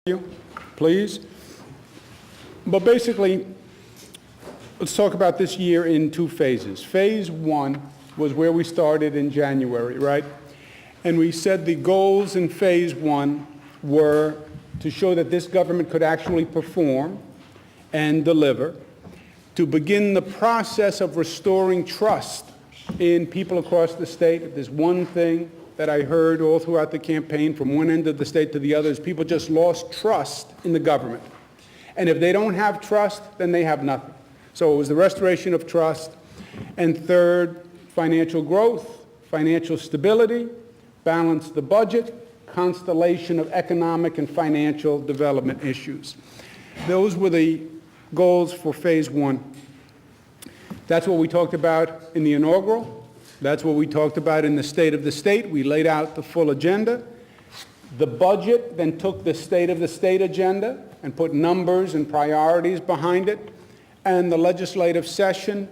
you, please. But basically, let's talk about this year in two phases. Phase one was where we started in January, right? And we said the goals in phase one were to show that this government could actually perform and deliver, to begin the process of restoring trust in people across the state. If there's one thing that I heard all throughout the campaign from one end of the state to the other, is people just lost trust in the government. And if they don't have trust, then they have nothing. So it was the restoration of trust. And third, financial growth, financial stability, balance the budget, constellation of economic and financial development issues. Those were the goals for phase one. That's what we talked about in the inaugural. That's what we talked about in the State of the State. We laid out the full agenda. The budget then took the State of the State agenda and put numbers and priorities behind it. And the legislative session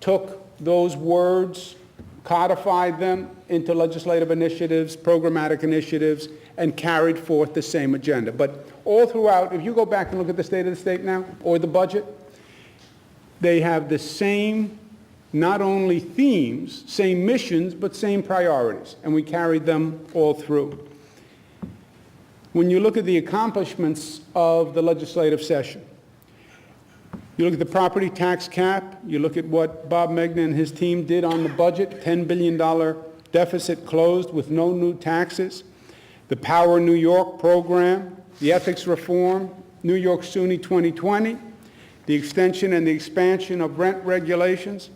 took those words, codified them into legislative initiatives, programmatic initiatives, and carried forth the same agenda. But all throughout, if you go back and look at the State of the State now, or the budget, they have the same, not only themes, same missions, but same priorities. And we carried them all through. When you look at the accomplishments of the legislative session, you look at the property tax cap, you look at what Bob Megna and his team did on the budget, $10 billion deficit closed with no new taxes, the Power New York program, the ethics reform, New York SUNY 2020, the extension and the expansion of rent regulations,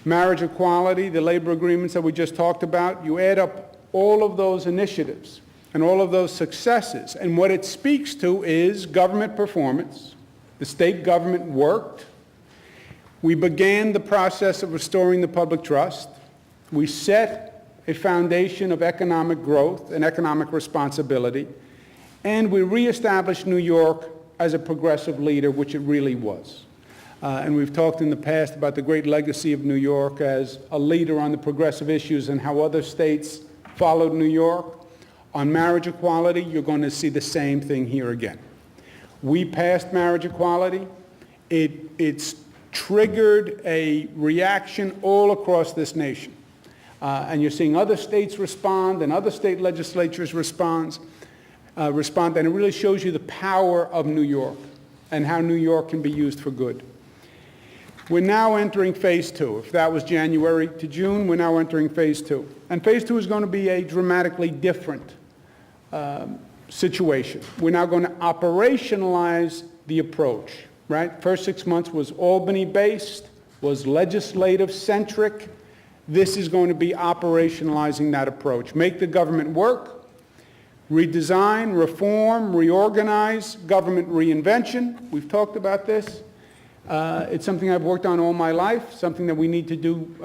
marriage equality, the labor agreements that we just talked about. You add up all of those initiatives and all of those successes, and what it speaks to is government performance. The state government worked. We began the process of restoring the public trust. We set a foundation of economic growth and economic responsibility, and we reestablished New York as a progressive leader, which it really was. And we've talked in the past about the great legacy of New York as a leader on the progressive issues and how other states followed New York. On marriage equality, you're going to see the same thing here again. We passed marriage equality. It's triggered a reaction all across this nation. And you're seeing other states respond and other state legislatures respond, and it really shows you the power of New York and how New York can be used for good. We're now entering phase two. If that was January to June, we're now entering phase two. And phase two is going to be a dramatically different situation. We're now going to operationalize the approach, right? First 6 months was Albany-based, was legislative-centric. This is going to be operationalizing that approach. Make the government work, redesign, reform, reorganize, government reinvention. We've talked about this. It's something I've worked on all my life, something that we need to do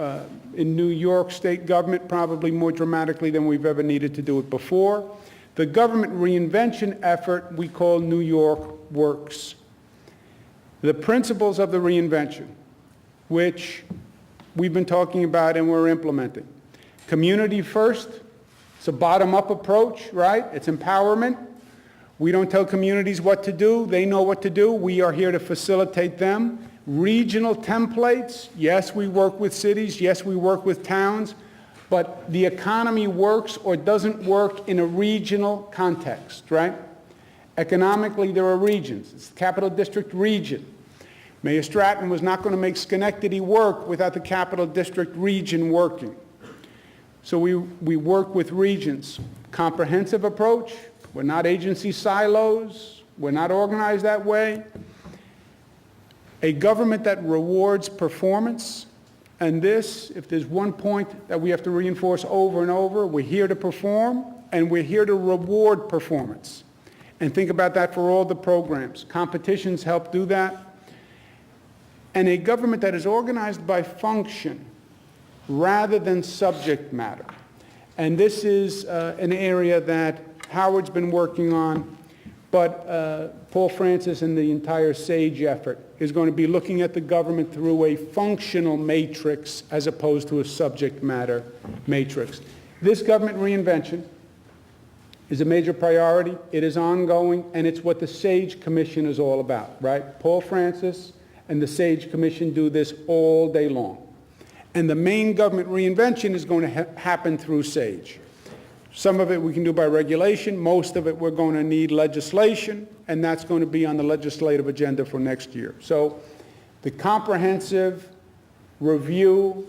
in New York state government probably more dramatically than we've ever needed to do it before. The government reinvention effort we call New York Works. The principles of the reinvention, which we've been talking about and we're implementing. Community first. It's a bottom-up approach, right? It's empowerment. We don't tell communities what to do. They know what to do. We are here to facilitate them. Regional templates. Yes, we work with cities. Yes, we work with towns. But the economy works or doesn't work in a regional context, right? Economically, there are regions. It's the Capital District region. Mayor Stratton was not going to make Schenectady work without the Capital District region working. So we work with regions. Comprehensive approach. We're not agency silos. We're not organized that way. A government that rewards performance. And this, if there's one point that we have to reinforce over and over, we're here to perform and we're here to reward performance. And think about that for all the programs. Competitions help do that. And a government that is organized by function rather than subject matter. And this is an area that Howard's been working on, but Paul Francis and the entire SAGE effort is going to be looking at the government through a functional matrix as opposed to a subject matter matrix. This government reinvention is a major priority. It is ongoing, and it's what the SAGE Commission is all about, right? Paul Francis and the SAGE Commission do this all day long. And the main government reinvention is going to happen through SAGE. Some of it we can do by regulation. Most of it we're going to need legislation, and that's going to be on the legislative agenda for next year. So the comprehensive review,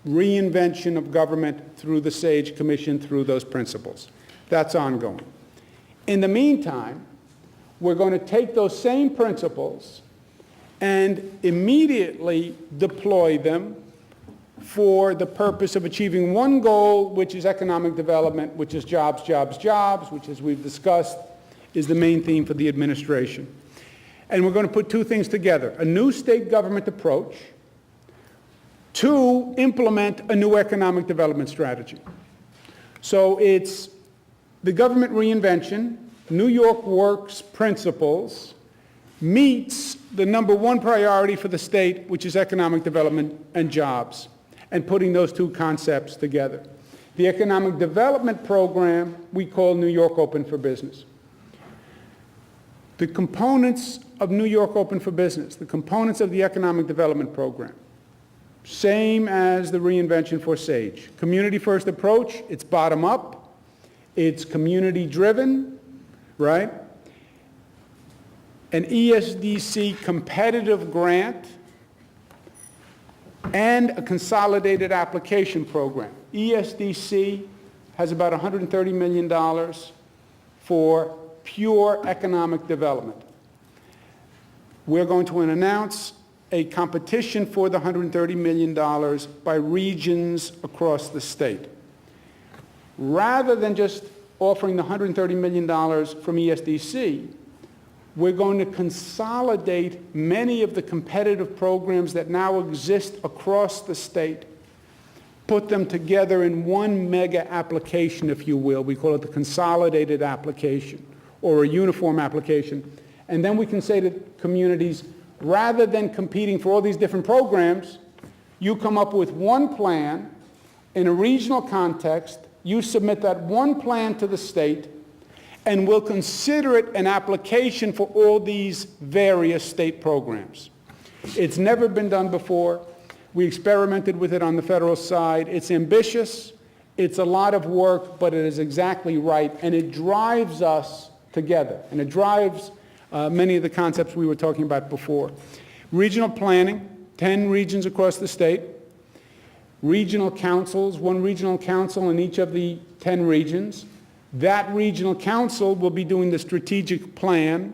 reinvention of government through the SAGE Commission, through those principles. That's ongoing. In the meantime, we're going to take those same principles and immediately deploy them for the purpose of achieving one goal, which is economic development, which is jobs, jobs, jobs, which, as we've discussed, is the main theme for the administration. And we're going to put two things together: a new state government approach to implement a new economic development strategy. So it's the government reinvention, New York Works principles, meets the number one priority for the state, which is economic development and jobs, and putting those two concepts together. The economic development program we call New York Open for Business. The components of New York Open for Business, the components of the economic development program, same as the reinvention for SAGE. Community first approach, it's bottom up, it's community driven, right? An ESDC competitive grant, and a consolidated application program. ESDC has about $130 million for pure economic development. We're going to announce a competition for the $130 million by regions across the state. Rather than just offering the $130 million from ESDC, we're going to consolidate many of the competitive programs that now exist across the state, put them together in one mega application, if you will. We call it the consolidated application or a uniform application. And then we can say to communities, rather than competing for all these different programs, you come up with one plan in a regional context, you submit that one plan to the state, and we'll consider it an application for all these various state programs. It's never been done before. We experimented with it on the federal side. It's ambitious, it's a lot of work, but it is exactly right, and it drives us together, and it drives many of the concepts we were talking about before. Regional planning, 10 regions across the state. Regional councils, one regional council in each of the 10 regions. That regional council will be doing the strategic plan.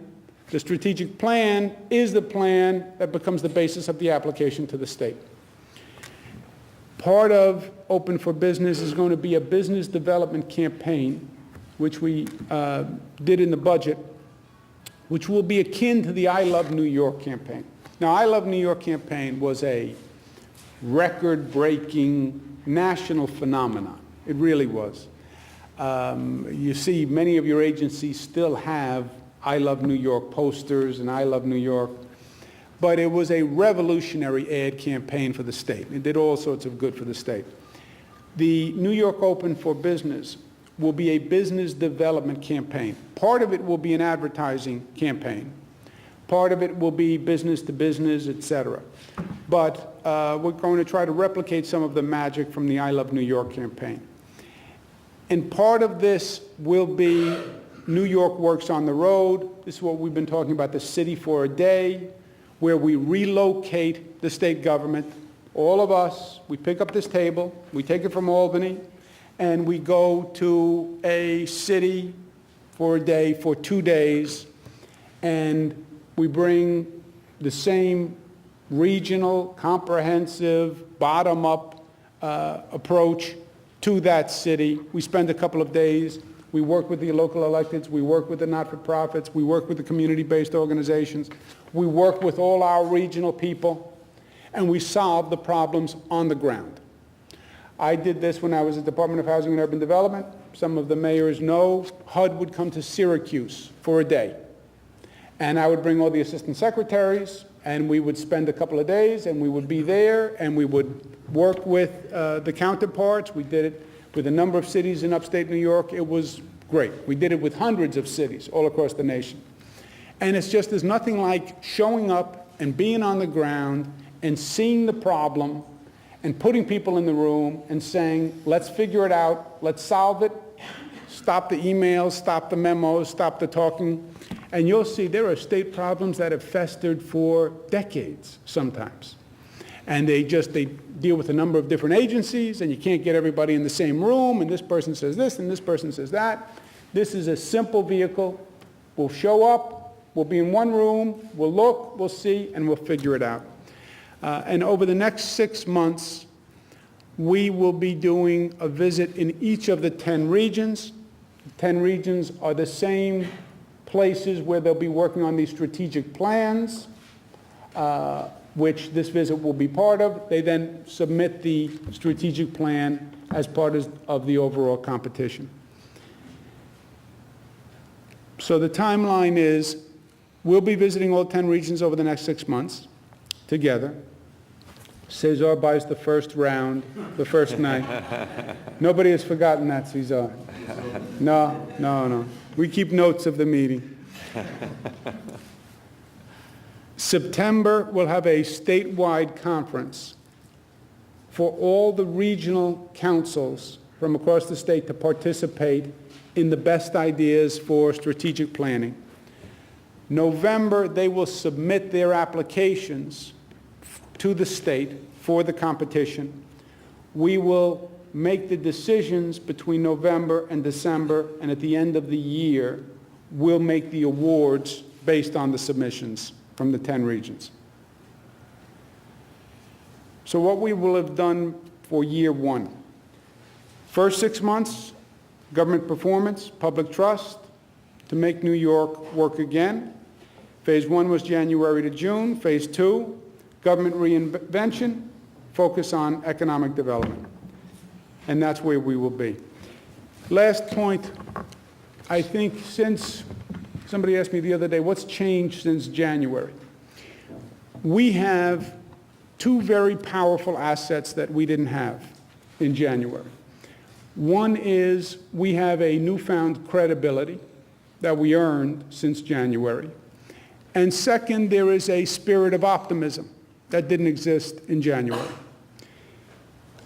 The strategic plan is the plan that becomes the basis of the application to the state. Part of Open for Business is going to be a business development campaign, which we did in the budget, which will be akin to the I Love New York campaign. Now, I Love New York campaign was a record-breaking national phenomenon. It really was. You see, many of your agencies still have I Love New York posters and I Love New York, but it was a revolutionary ad campaign for the state. It did all sorts of good for the state. The New York Open for Business will be a business development campaign. Part of it will be an advertising campaign. Part of it will be business to business, et cetera. But we're going to try to replicate some of the magic from the I Love New York campaign. And part of this will be New York Works on the Road. This is what we've been talking about, the City for a Day, where we relocate the state government. All of us, we pick up this table, we take it from Albany, and we go to a city for a day, for 2 days, and we bring the same regional, comprehensive, bottom-up approach to that city. We spend a couple of days. We work with the local electeds. We work with the not-for-profits. We work with the community-based organizations. We work with all our regional people, and we solve the problems on the ground. I did this when I was at the Department of Housing and Urban Development. Some of the mayors know HUD would come to Syracuse for a day. And I would bring all the assistant secretaries, and we would spend a couple of days, and we would be there, and we would work with the counterparts. We did it with a number of cities in upstate New York. It was Great. We did it with hundreds of cities all across the nation. And it's just, there's nothing like showing up and being on the ground and seeing the problem and putting people in the room and saying, let's figure it out, let's solve it, stop the emails, stop the memos, stop the talking. And you'll see there are state problems that have festered for decades sometimes. And they deal with a number of different agencies, and you can't get everybody in the same room, and this person says this, and this person says that. This is a simple vehicle. We'll show up, we'll be in one room, we'll look, we'll see, and we'll figure it out. And over the next 6 months, we will be doing a visit in each of the 10 regions. 10 regions are the same places where they'll be working on these strategic plans, which this visit will be part of. They then submit the strategic plan as part of the overall competition. So the timeline is, we'll be visiting all 10 regions over the next 6 months together. Cesar buys the first round, the first night. Nobody has forgotten that, Cesar. No. We keep notes of the meeting. September, we'll have a statewide conference for all the regional councils from across the state to participate in the best ideas for strategic planning. November, they will submit their applications to the state for the competition. We will make the decisions between November and December, and at the end of the year, we'll make the awards based on the submissions from the 10 regions. So what we will have done for year one. First 6 months, government performance, public trust, to make New York work again. Phase 1 was January to June. Phase 2, government reinvention, focus on economic development. And that's where we will be. Last point, I think since, somebody asked me the other day, what's changed since January? We have two very powerful assets that we didn't have in January. One is we have a newfound credibility that we earned since January. And second, there is a spirit of optimism that didn't exist in January.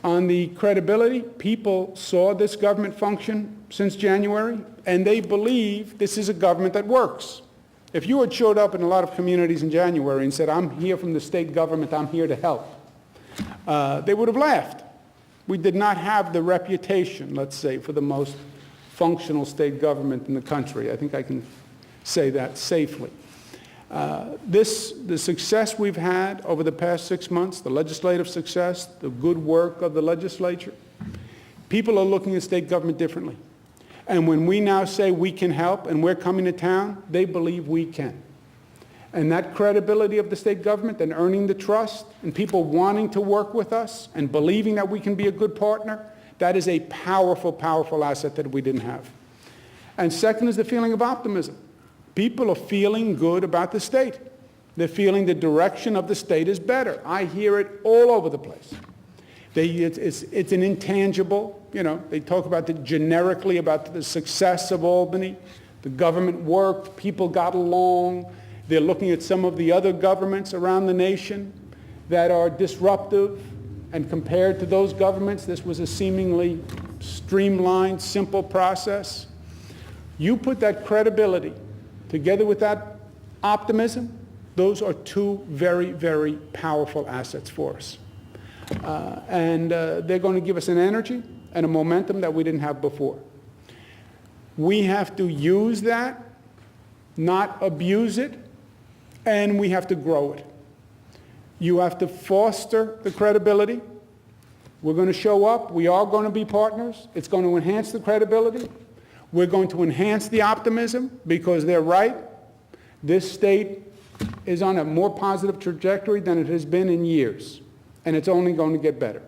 On the credibility, people saw this government function since January, and they believe this is a government that works. If you had showed up in a lot of communities in January and said, I'm here from the state government, I'm here to help, they would have laughed. We did not have the reputation, let's say, for the most functional state government in the country. I think I can say that safely. The success we've had over the past 6 months, the legislative success, the good work of the legislature, people are looking at state government differently. And when we now say we can help and we're coming to town, they believe we can. And that credibility of the state government and earning the trust and people wanting to work with us and believing that we can be a good partner, that is a powerful, powerful asset that we didn't have. And second is the feeling of optimism. People are feeling good about the state. They're feeling the direction of the state is better. I hear it all over the place. It's an intangible, they talk about it generically about the success of Albany. The government worked, people got along. They're looking at some of the other governments around the nation that are disruptive, and compared to those governments, this was a seemingly streamlined, simple process. You put that credibility together with that optimism, those are two very, very powerful assets for us. And they're going to give us an energy and a momentum that we didn't have before. We have to use that, not abuse it, and we have to grow it. You have to foster the credibility. We're going to show up. We are going to be partners. It's going to enhance the credibility. We're going to enhance the optimism because they're right. This state is on a more positive trajectory than it has been in years, and it's only going to get better.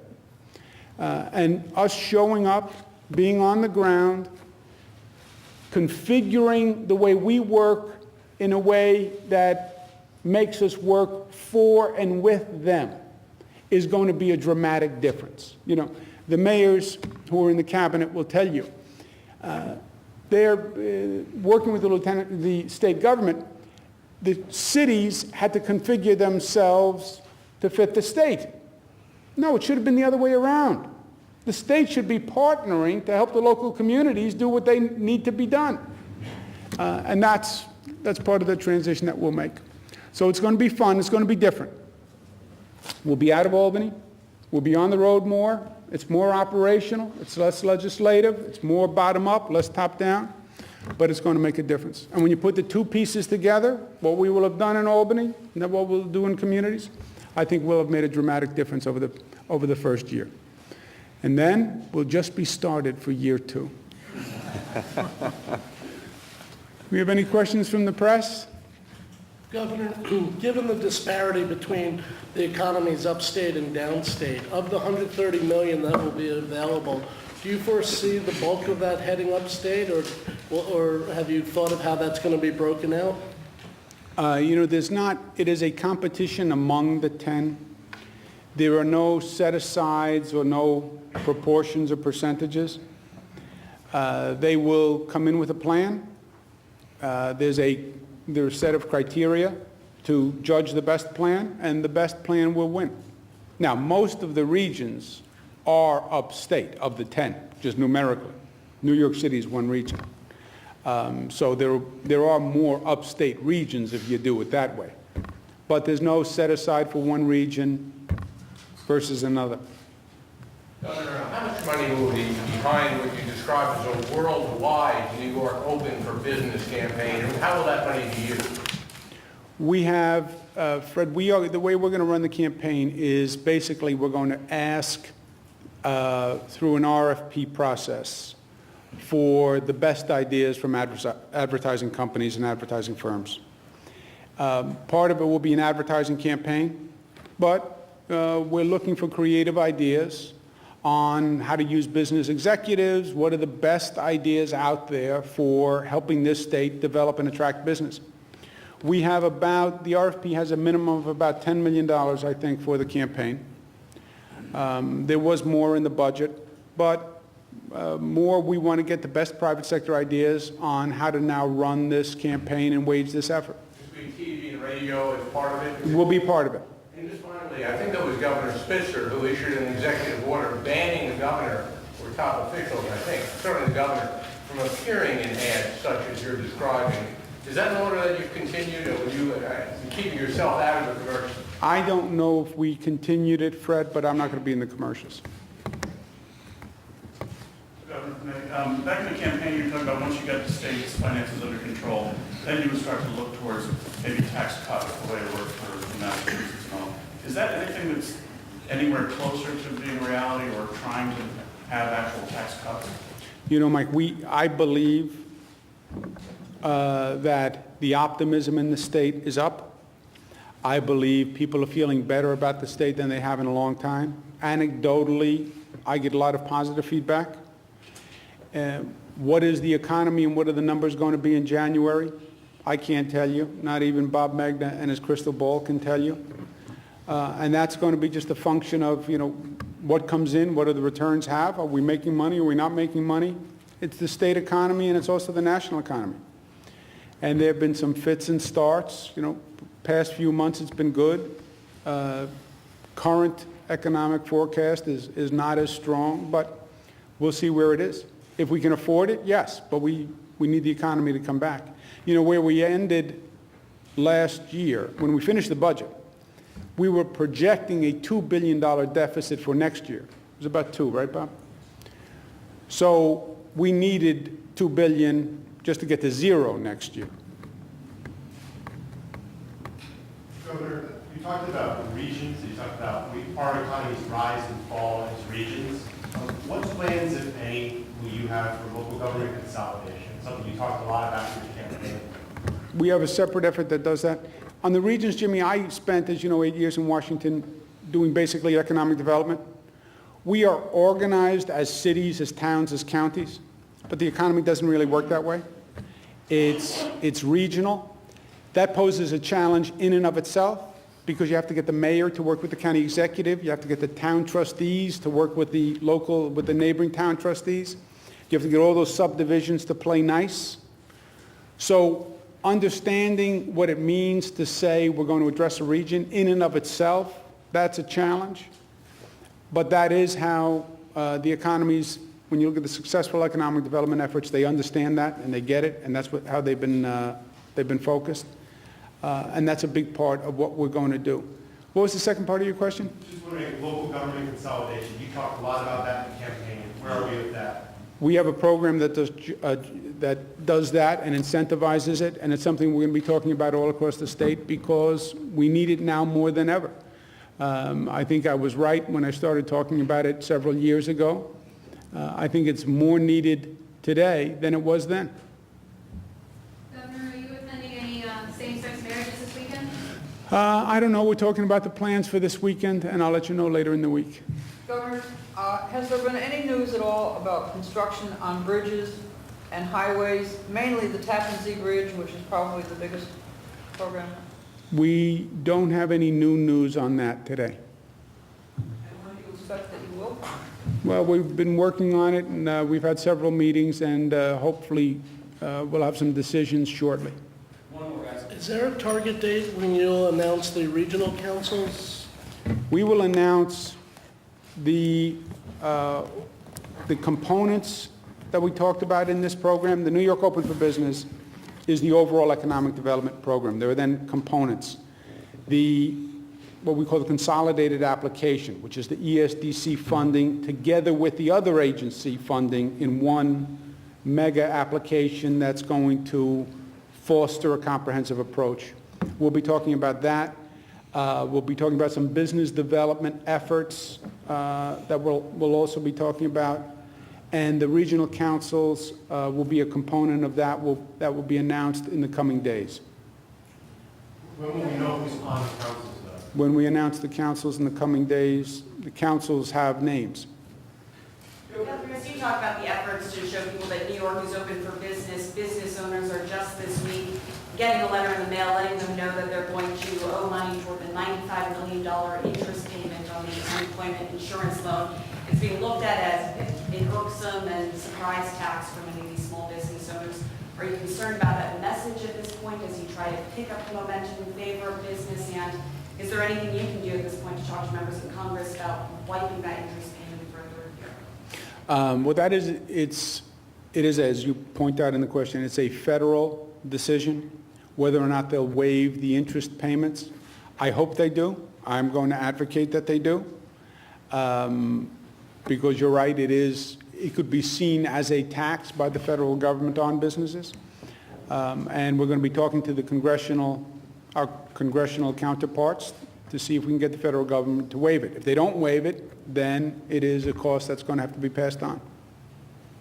And us showing up, being on the ground, configuring the way we work in a way that makes us work for and with them is going to be a dramatic difference. The mayors who are in the cabinet will tell you, they're working with the state government. The cities had to configure themselves to fit the state. No, it should have been the other way around. The state should be partnering to help the local communities do what they need to be done. And that's part of the transition that we'll make. So it's going to be fun. It's going to be different. We'll be out of Albany. We'll be on the road more. It's more operational. It's less legislative. It's more bottom-up, less top-down. But it's going to make a difference. And when you put the two pieces together, what we will have done in Albany and what we'll do in communities, I think we'll have made a dramatic difference over the first year. And then we'll just be started for year 2. We have any questions from the press? Governor, given the disparity between the economies upstate and downstate, of the $130 million that will be available, do you foresee the bulk of that heading upstate, or have you thought of how that's going to be broken out? It is a competition among the 10. There are no set-asides or no proportions or percentages. They will come in with a plan. There's a set of criteria to judge the best plan, and the best plan will win. Now, most of the regions are upstate of the 10, just numerically. New York City is one region. So there are more upstate regions if you do it that way. But there's no set-aside for one region versus another. Governor, how much money will be behind what you described as a worldwide New York Open for Business campaign, and how will that money be used? We have, Fred, the way we're going to run the campaign is basically we're going to ask through an RFP process for the best ideas from advertising companies and advertising firms. Part of it will be an advertising campaign, but we're looking for creative ideas on how to use business executives, what are the best ideas out there for helping this state develop and attract business. We have the RFP has a minimum of about $10 million, I think, for the campaign. There was more in the budget, but we want to get the best private sector ideas on how to now run this campaign and wage this effort. TV and radio as part of it? We'll be part of it. And just finally, I think that was Governor Spitzer who issued an executive order banning the governor or top officials, I think, certainly the governor, from appearing in ads such as you're describing. Is that an order that you've continued, or will you be keeping yourself out of the commercials? I don't know if we continued it, Fred, but I'm not going to be in the commercials. Back in the campaign, you were talking about once you got the state's finances under control, then you would start to look towards maybe tax cuts, the way it worked for Massachusetts and all. Is that anything that's anywhere closer to being reality or trying to have actual tax cuts? You know, Mike, I believe that the optimism in the state is up. I believe people are feeling better about the state than they have in a long time. Anecdotally, I get a lot of positive feedback. What is the economy and what are the numbers going to be in January? I can't tell you. Not even Bob Magna and his crystal ball can tell you. And that's going to be just a function of, what comes in, what do the returns have? Are we making money? Are we not making money? It's the state economy and it's also the national economy. And there have been some fits and starts. Past few months it's been good. Current economic forecast is not as strong, but we'll see where it is. If we can afford it, yes, but we need the economy to come back. Where we ended last year, when we finished the budget, we were projecting a $2 billion deficit for next year. It was about 2, right, Bob? So we needed $2 billion just to get to 0 next year. Governor, you talked about regions, you talked about our economies rise and fall as regions. What plans, if any, will you have for local government consolidation? Something you talked a lot about in your campaign. We have a separate effort that does that. On the regions, Jimmy, I spent, as you know, 8 years in Washington doing basically economic development. We are organized as cities, as towns, as counties, but the economy doesn't really work that way. It's regional. That poses a challenge in and of itself because you have to get the mayor to work with the county executive. You have to get the town trustees to work with the neighboring town trustees. You have to get all those subdivisions to play nice. So understanding what it means to say we're going to address a region in and of itself, that's a challenge. But that is how the economies, when you look at the successful economic development efforts, they understand that and they get it, and that's how they've been focused. And that's a big part of what we're going to do. What was the second part of your question? Just wondering, local government consolidation, you talked a lot about that in the campaign. Where are we with that? We have a program that does that and incentivizes it, and it's something we're going to be talking about all across the state because we need it now more than ever. I think I was right when I started talking about it several years ago. I think it's more needed today than it was then. Governor, are you attending any same-sex marriages this weekend? I don't know. We're talking about the plans for this weekend, and I'll let you know later in the week. Governor, has there been any news at all about construction on bridges and highways, mainly the Tappan Zee Bridge, which is probably the biggest program? We don't have any new news on that today. And when do you expect that you will? Well, we've been working on it, and we've had several meetings, and hopefully we'll have some decisions shortly. Is there a target date when you'll announce the regional councils? We will announce the components that we talked about in this program. The New York Open for Business is the overall economic development program. There are then components. What we call the consolidated application, which is the ESDC funding together with the other agency funding in one mega application that's going to foster a comprehensive approach. We'll be talking about that. We'll be talking about some business development efforts that we'll also be talking about. And the regional councils will be a component of that. That will be announced in the coming days. When will we know who's on the councils, though? When we announce the councils in the coming days, the councils have names. Governor, you talk about the efforts to show people that New York is open for business. Business owners are just this week getting a letter in the mail letting them know that they're going to owe money toward the $95 million interest payment on the unemployment insurance loan. It's being looked at as an irksome and surprise tax for many of these small business owners. Are you concerned about that message at this point as you try to pick up the momentum in favor of business? And is there anything you can do at this point to talk to members of Congress about wiping that interest payment further here? Well, it is, as you point out in the question, it's a federal decision whether or not they'll waive the interest payments. I hope they do. I'm going to advocate that they do. Because you're right, it could be seen as a tax by the federal government on businesses. And we're going to be talking to our congressional counterparts to see if we can get the federal government to waive it. If they don't waive it, then it is a cost that's going to have to be passed on.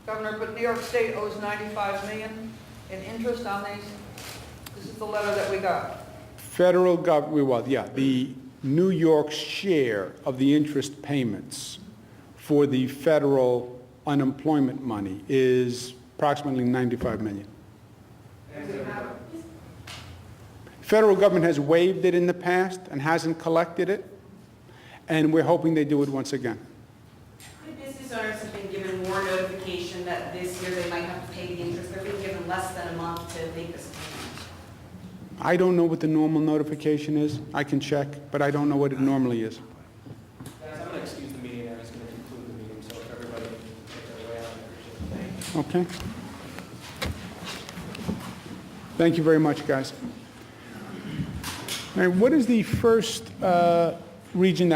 Governor, but New York State owes $95 million in interest on these. This is the letter that we got. Federal government, well, yeah, the New York's share of the interest payments for the federal unemployment money is approximately $95 million. Federal government has waived it in the past and hasn't collected it, and we're hoping they do it once again. Business owners have been given more notification that this year they might have to pay the interest. They're being given less than a month to make this payment. I don't know what the normal notification is. I can check, but I don't know what it normally is. Guys, I'm going to excuse the meeting. I'm just going to conclude the meeting, so if everybody can take their way out, I appreciate it. Okay? Thank you very much, guys. All right, what is the first region that